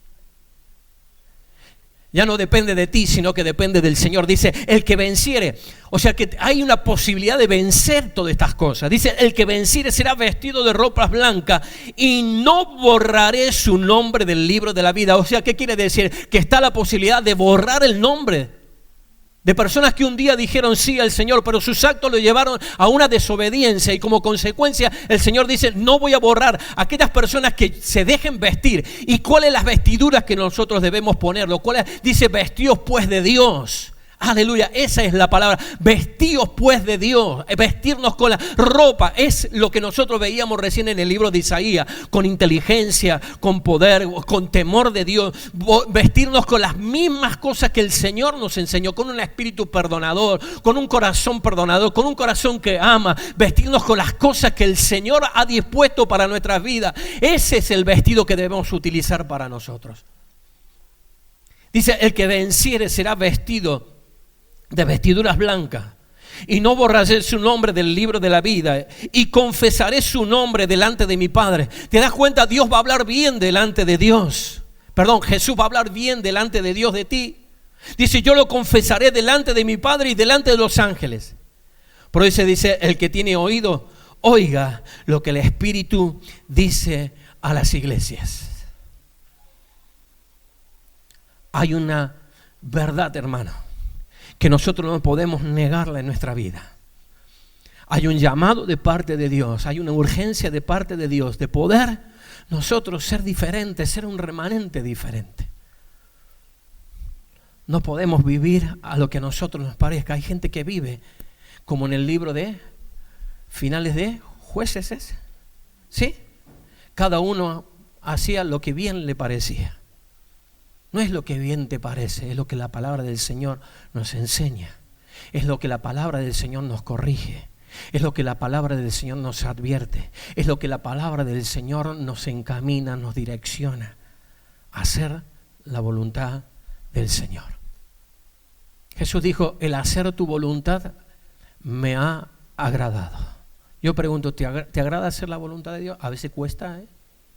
Ya no depende de ti, sino que depende del Señor. Dice, el que venciere. O sea que hay una posibilidad de vencer todas estas cosas. Dice, el que venciere será vestido de ropas blancas y no borraré su nombre del libro de la vida. O sea, ¿qué quiere decir? Que está la posibilidad de borrar el nombre de personas que un día dijeron sí al Señor, pero sus actos lo llevaron a una desobediencia, y como consecuencia el Señor dice, no voy a borrar aquellas personas que se dejen vestir. ¿Y cuáles las vestiduras que nosotros debemos ponerlo? Dice, vestidos pues de Dios. Aleluya, esa es la palabra, vestidos pues de Dios, vestirnos con la ropa, es lo que nosotros veíamos recién en el libro de Isaías, con inteligencia, con poder, con temor de Dios, vestirnos con las mismas cosas que el Señor nos enseñó, con un espíritu perdonador, con un corazón perdonador, con un corazón que ama, vestirnos con las cosas que el Señor ha dispuesto para nuestras vidas. Ese es el vestido que debemos utilizar para nosotros. Dice, el que venciere será vestido de vestiduras blancas, y no borraré su nombre del libro de la vida, y confesaré su nombre delante de mi Padre. ¿Te das cuenta? Dios va a hablar bien delante de Dios. Jesús va a hablar bien delante de Dios de ti. Dice, yo lo confesaré delante de mi Padre y delante de los ángeles. Por eso dice, el que tiene oído, oiga lo que el Espíritu dice a las iglesias. Hay una verdad, hermano, que nosotros no podemos negarla en nuestra vida. Hay un llamado de parte de Dios, hay una urgencia de parte de Dios de poder nosotros ser diferentes, ser un remanente diferente. No podemos vivir a lo que a nosotros nos parezca. Hay gente que vive como en el libro de finales de Jueces, ¿sí? Cada uno hacía lo que bien le parecía. No es lo que bien te parece, es lo que la palabra del Señor nos enseña. Es lo que la palabra del Señor nos corrige. Es lo que la palabra del Señor nos advierte. Es lo que la palabra del Señor nos encamina, nos direcciona a hacer la voluntad del Señor. Jesús dijo, el hacer tu voluntad me ha agradado. Yo pregunto, ¿te agrada hacer la voluntad de Dios? A veces cuesta, ¿eh?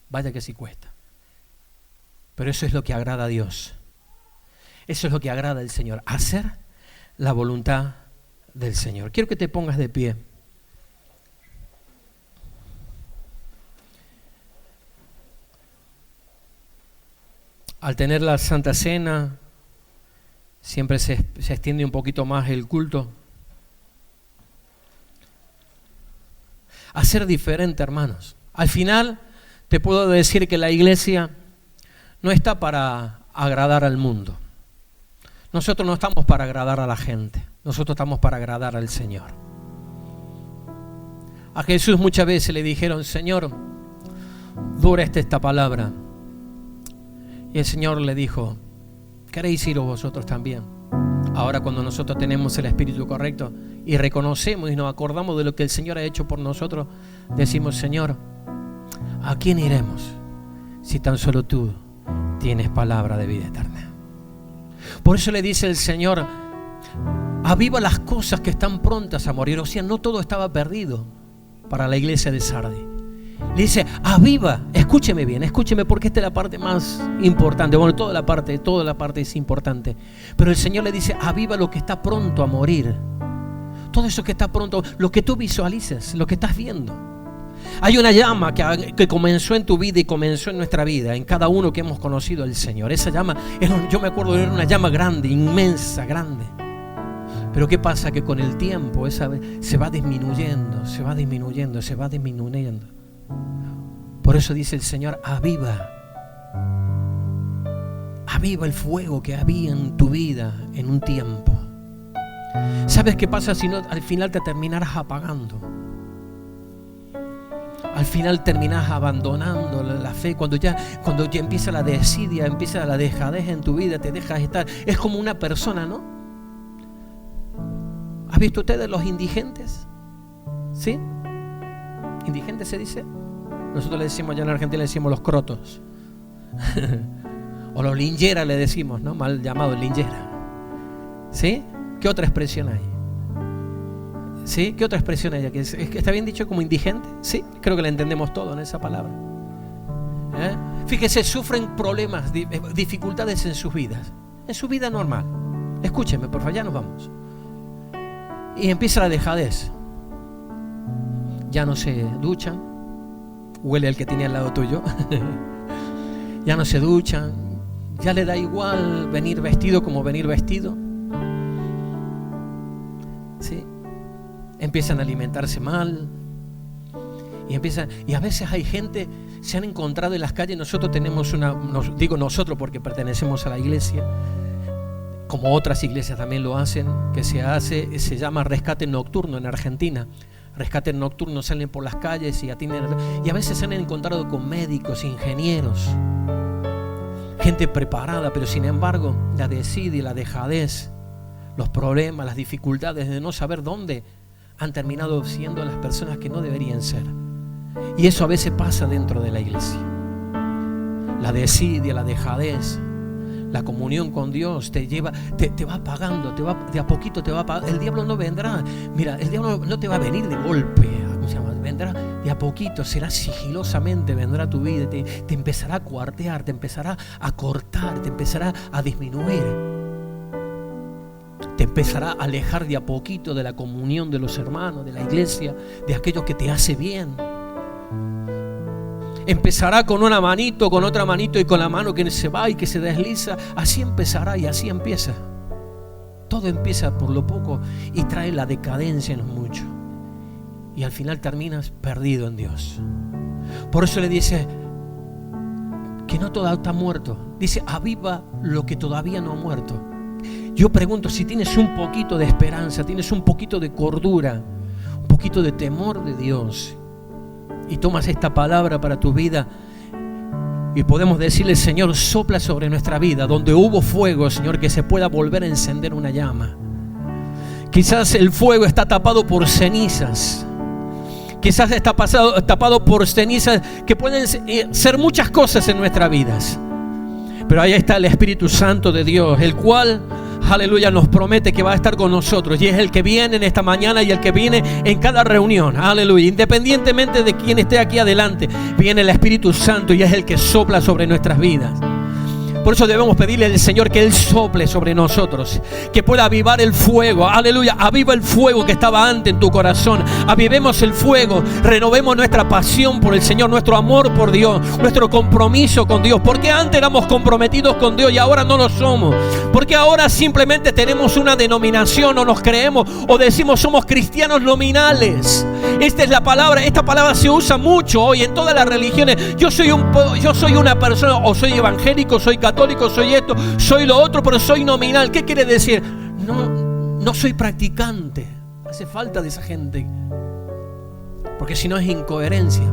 Vaya que sí cuesta. Pero eso es lo que agrada a Dios. Eso es lo que agrada al Señor. Hacer la voluntad del Señor. Quiero que te pongas de pie. Al tener la Santa Cena, siempre se extiende un poquito más el culto. A ser diferente, hermanos. Al final, te puedo decir que la iglesia no está para agradar al mundo. Nosotros no estamos para agradar a la gente. Nosotros estamos para agradar al Señor. A Jesús muchas veces le dijeron, Señor, dura esta palabra. Y el Señor le dijo, ¿queréis iros vosotros también? Ahora cuando nosotros tenemos el espíritu correcto y reconocemos y nos acordamos de lo que el Señor ha hecho por nosotros, decimos, Señor, ¿a quién iremos si tan solo tú tienes palabra de vida eterna? Por eso le dice el Señor, aviva las cosas que están prontas a morir. O sea, no todo estaba perdido para la iglesia de Sardis. Le dice, aviva, escúcheme bien, escúcheme, porque esta es la parte más importante. Bueno, toda la parte es importante. Pero el Señor le dice, aviva lo que está pronto a morir. Todo eso que está pronto, lo que tú visualices, lo que estás viendo. Hay una llama que comenzó en tu vida y comenzó en nuestra vida, en cada uno que hemos conocido al Señor. Esa llama, yo me acuerdo, era una llama grande, inmensa, grande. Pero ¿qué pasa? Que con el tiempo esa se va disminuyendo. Por eso dice el Señor, aviva el fuego que había en tu vida en un tiempo. ¿Sabes qué pasa si no, al final te terminarás apagando? al final terminás abandonando la fe. Cuando ya empieza la desidia, empieza la dejadez en tu vida, te dejas estar. Es como una persona, ¿no? ¿Has visto ustedes los indigentes? ¿Sí? ¿Indigentes se dice? Nosotros le decimos, allá en Argentina le decimos los crotos. O los lingeras le decimos, ¿no? Mal llamado lingera. ¿Sí? ¿Qué otra expresión hay? ¿Sí? ¿Qué otra expresión hay? ¿Que está bien dicho como indigente? Sí, creo que la entendemos todo en esa palabra. Fíjese, sufren problemas, dificultades en sus vidas. En su vida normal. Escúcheme, por favor, ya nos vamos. Y empieza la dejadez. Ya no se duchan. Huele al que tiene al lado tuyo. Ya no se duchan. Ya le da igual venir vestido como venir vestido. ¿Sí? Empiezan a alimentarse mal. Y a veces hay gente, se han encontrado en las calles. Nosotros tenemos digo nosotros porque pertenecemos a la iglesia, como otras iglesias también lo hacen, que se llama rescate nocturno en Argentina. Rescate nocturno, salen por las calles y atienden. Y a veces se han encontrado con médicos, ingenieros, gente preparada, pero sin embargo la desidia, la dejadez, los problemas, las dificultades de no saber dónde han terminado siendo las personas que no deberían ser. Y eso a veces pasa dentro de la iglesia. La desidia, la dejadez, la comunión con Dios te va apagando, de a poquito te va apagando. El diablo no vendrá, mira, el diablo no te va a venir de golpe, ¿cómo se llama? Vendrá de a poquito, será sigilosamente, vendrá a tu vida, te empezará a cuartear, te empezará a cortar, te empezará a disminuir, te empezará a alejar de a poquito de la comunión de los hermanos, de la iglesia, de aquello que te hace bien. Empezará con una manito, con otra manito y con la mano que se va y que se desliza. Así empezará y así empieza. Todo empieza por lo poco y trae la decadencia en lo mucho. Y al final terminas perdido en Dios. Por eso le dice que no todo está muerto. Dice, aviva lo que todavía no ha muerto. Yo pregunto, si tienes un poquito de esperanza, tienes un poquito de cordura, un poquito de temor de Dios, y tomas esta palabra para tu vida, y podemos decirle, Señor, sopla sobre nuestra vida, donde hubo fuego, Señor, que se pueda volver a encender una llama. Quizás el fuego está tapado por cenizas. Quizás está tapado por cenizas que pueden ser muchas cosas en nuestras vidas. Pero ahí está el Espíritu Santo de Dios, el cual, aleluya, nos promete que va a estar con nosotros. Y es el que viene en esta mañana y el que viene en cada reunión. Aleluya. Independientemente de quién esté aquí adelante, viene el Espíritu Santo y es el que sopla sobre nuestras vidas. Por eso debemos pedirle al Señor que Él sople sobre nosotros, que pueda avivar el fuego. Aleluya, aviva el fuego que estaba antes en tu corazón. Avivemos el fuego, renovemos nuestra pasión por el Señor, nuestro amor por Dios, nuestro compromiso con Dios. Porque antes éramos comprometidos con Dios y ahora no lo somos. Porque ahora simplemente tenemos una denominación o nos creemos o decimos somos cristianos nominales. Esta es la palabra, esta palabra se usa mucho hoy en todas las religiones. Yo soy una persona, o soy evangélico, soy católico, soy esto, soy lo otro, pero soy nominal. ¿Qué quiere decir? No soy practicante. Hace falta de esa gente, porque si no es incoherencia.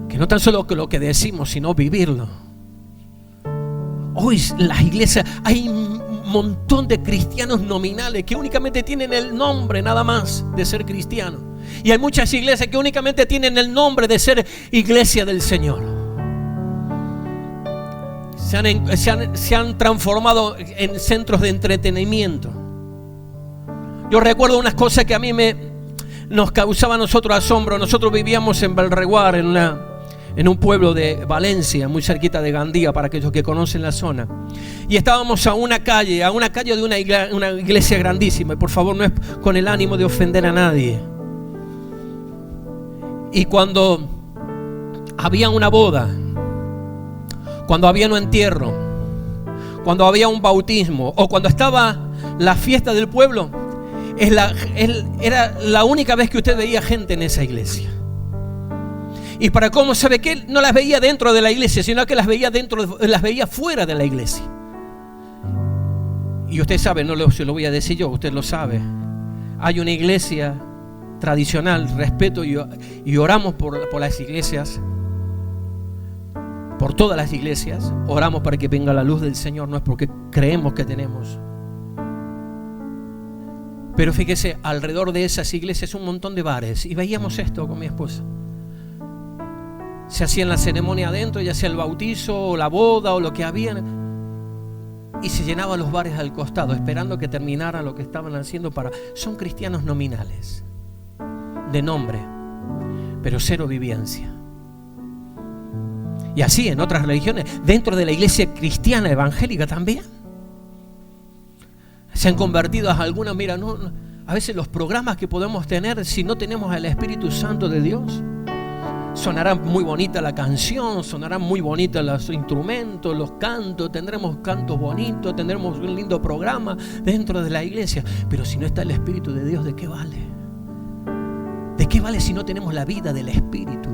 Que no tan solo lo que decimos, sino vivirlo. Hoy en las iglesias hay un montón de cristianos nominales que únicamente tienen el nombre nada más de ser cristiano. Y hay muchas iglesias que únicamente tienen el nombre de ser iglesia del Señor. Se han transformado en centros de entretenimiento. Yo recuerdo unas cosas que a mí nos causaba a nosotros asombro. Nosotros vivíamos en Belreguard, en un pueblo de Valencia, muy cerquita de Gandía, para aquellos que conocen la zona. Y estábamos a una calle de una iglesia grandísima. Y por favor, no es con el ánimo de ofender a nadie. Y cuando había una boda, cuando había un entierro, cuando había un bautismo, o cuando estaba la fiesta del pueblo, era la única vez que usted veía gente en esa iglesia. Y para cómo sabe que no las veía dentro de la iglesia, sino que las veía fuera de la iglesia. Y usted sabe, se lo voy a decir yo, usted lo sabe. Hay una iglesia tradicional, respeto y oramos por las iglesias, por todas las iglesias, oramos para que venga la luz del Señor, no es porque creemos que tenemos. Pero fíjese, alrededor de esas iglesias un montón de bares, y veíamos esto con mi esposa. Se hacían la ceremonia adentro, ya sea el bautizo o la boda o lo que había, y se llenaban los bares al costado, esperando que terminara lo que estaban haciendo. Son cristianos nominales, de nombre, pero cero vivencia. Y así en otras religiones, dentro de la iglesia cristiana evangélica también. Se han convertido a algunas, mira, a veces los programas que podemos tener, si no tenemos el Espíritu Santo de Dios, sonará muy bonita la canción, sonarán muy bonitos los instrumentos, los cantos, tendremos cantos bonitos, tendremos un lindo programa dentro de la iglesia, pero si no está el Espíritu de Dios, ¿de qué vale? ¿De qué vale si no tenemos la vida del Espíritu?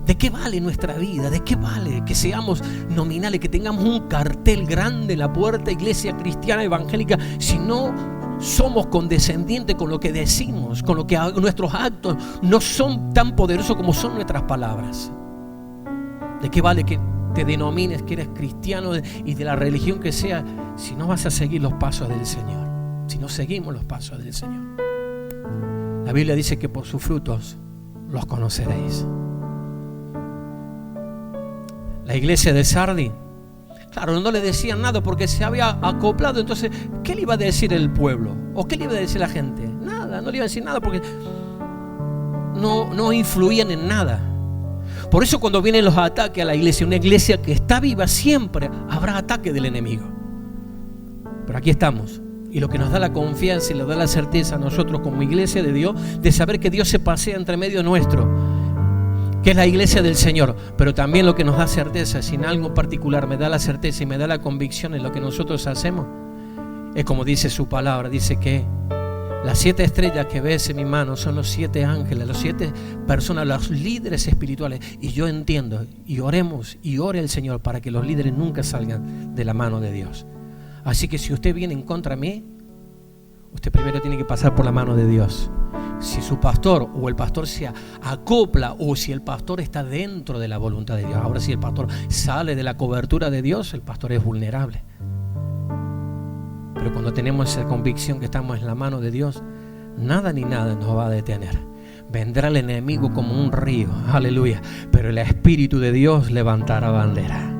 ¿De qué vale nuestra vida? ¿De qué vale que seamos nominales, que tengamos un cartel grande en la puerta, iglesia cristiana evangélica, si no somos condescendientes con lo que decimos, con lo que nuestros actos no son tan poderosos como son nuestras palabras? ¿De qué vale que te denomines que eres cristiano y de la religión que sea, si no vas a seguir los pasos del Señor? Si no seguimos los pasos del Señor. La Biblia dice que por sus frutos los conoceréis. La iglesia de Sardi, claro, no le decían nada porque se había acoplado. Entonces, ¿qué le iba a decir el pueblo? ¿O qué le iba a decir la gente? Nada, no le iba a decir nada porque no influían en nada. Por eso cuando vienen los ataques a la iglesia, una iglesia que está viva, siempre habrá ataque del enemigo. Pero aquí estamos. Y lo que nos da la confianza y nos da la certeza a nosotros como iglesia de Dios, de saber que Dios se pasea entre medio nuestro, que es la iglesia del Señor. Pero también lo que nos da certeza, si en algo particular me da la certeza y me da la convicción en lo que nosotros hacemos, es como dice su palabra. Dice que las 7 estrellas que ves en mi mano son los 7 ángeles, los 7 personas, los líderes espirituales. Y yo entiendo, y oremos y ore el Señor para que los líderes nunca salgan de la mano de Dios. Así que si usted viene en contra de mí, usted primero tiene que pasar por la mano de Dios. Si su pastor o el pastor se acopla, o si el pastor está dentro de la voluntad de Dios. Ahora, si el pastor sale de la cobertura de Dios, el pastor es vulnerable. Pero cuando tenemos esa convicción que estamos en la mano de Dios, nada ni nada nos va a detener. Vendrá el enemigo como un río, aleluya, pero el Espíritu de Dios levantará bandera.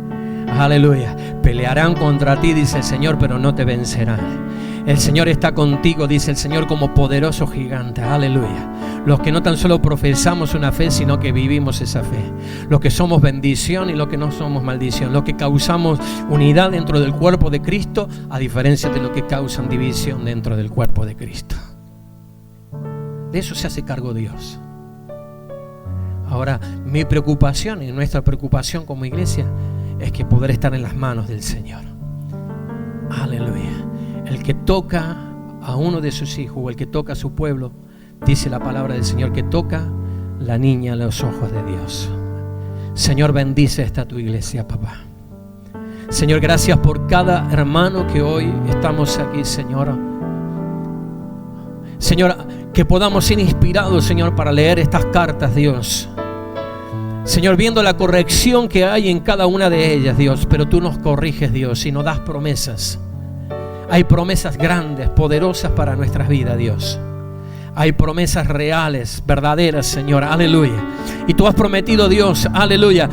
Aleluya. Pelearán contra ti, dice el Señor, pero no te vencerán. El Señor está contigo, dice el Señor, como poderoso gigante. Aleluya. Los que no tan solo profesamos una fe, sino que vivimos esa fe. Los que somos bendición y los que no somos maldición. Los que causamos unidad dentro del cuerpo de Cristo, a diferencia de los que causan división dentro del cuerpo de Cristo. De eso se hace cargo Dios. Ahora, mi preocupación y nuestra preocupación como iglesia es que poder estar en las manos del Señor. Aleluya. El que toca a uno de sus hijos, o el que toca a su pueblo, dice la palabra del Señor, que toca la niña a los ojos de Dios. Señor, bendice esta tu iglesia, papá. Señor, gracias por cada hermano que hoy estamos aquí, Señor. Señor, que podamos ser inspirados, Señor, para leer estas cartas, Dios. Señor, viendo la corrección que hay en cada una de ellas, Dios, pero tú nos corriges, Dios, y nos das promesas. Hay promesas grandes, poderosas para nuestras vidas, Dios. Hay promesas reales, verdaderas, Señor, aleluya. Y tú has prometido, Dios, aleluya,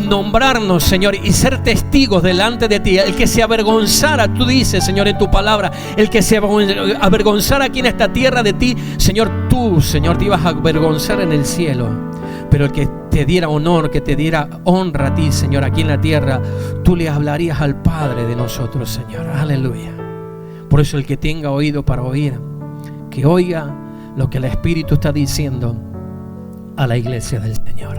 nombrarnos, Señor, y ser testigos delante de ti. El que se avergonzara, tú dices, Señor, en tu palabra, el que se avergonzara aquí en esta tierra de ti, Señor, tú, Señor, te ibas a avergonzar en el cielo. Pero el que te diera honor, que te diera honra a ti, Señor, aquí en la tierra, tú le hablarías al Padre de nosotros, Señor, aleluya. Por eso el que tenga oído para oír, que oiga lo que el Espíritu está diciendo a la iglesia del Señor.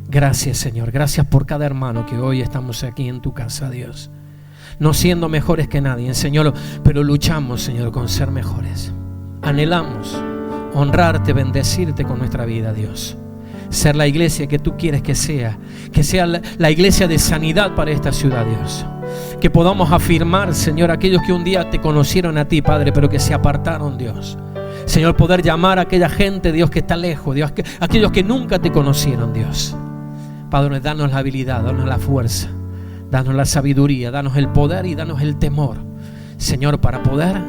Gracias, Señor, gracias por cada hermano que hoy estamos aquí en tu casa, Dios. No siendo mejores que nadie, Señor, pero luchamos, Señor, con ser mejores. Anhelamos honrarte, bendecirte con nuestra vida, Dios. Ser la iglesia que tú quieres que sea la iglesia de sanidad para esta ciudad, Dios. Que podamos afirmar, Señor, aquellos que un día te conocieron a ti, Padre, pero que se apartaron, Dios. Señor, poder llamar a aquella gente, Dios, que está lejos, Dios, aquellos que nunca te conocieron, Dios. Padre, danos la habilidad, danos la fuerza, danos la sabiduría, danos el poder y danos el temor, Señor, para poder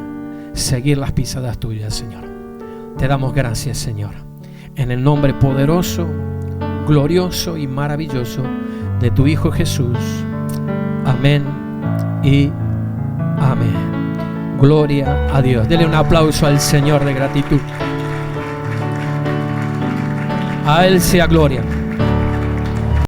seguir las pisadas tuyas, Señor. Te damos gracias, Señor, en el nombre poderoso, glorioso y maravilloso de tu Hijo Jesús. Amén y amén. Gloria a Dios. Dele un aplauso al Señor de gratitud. A Él sea gloria.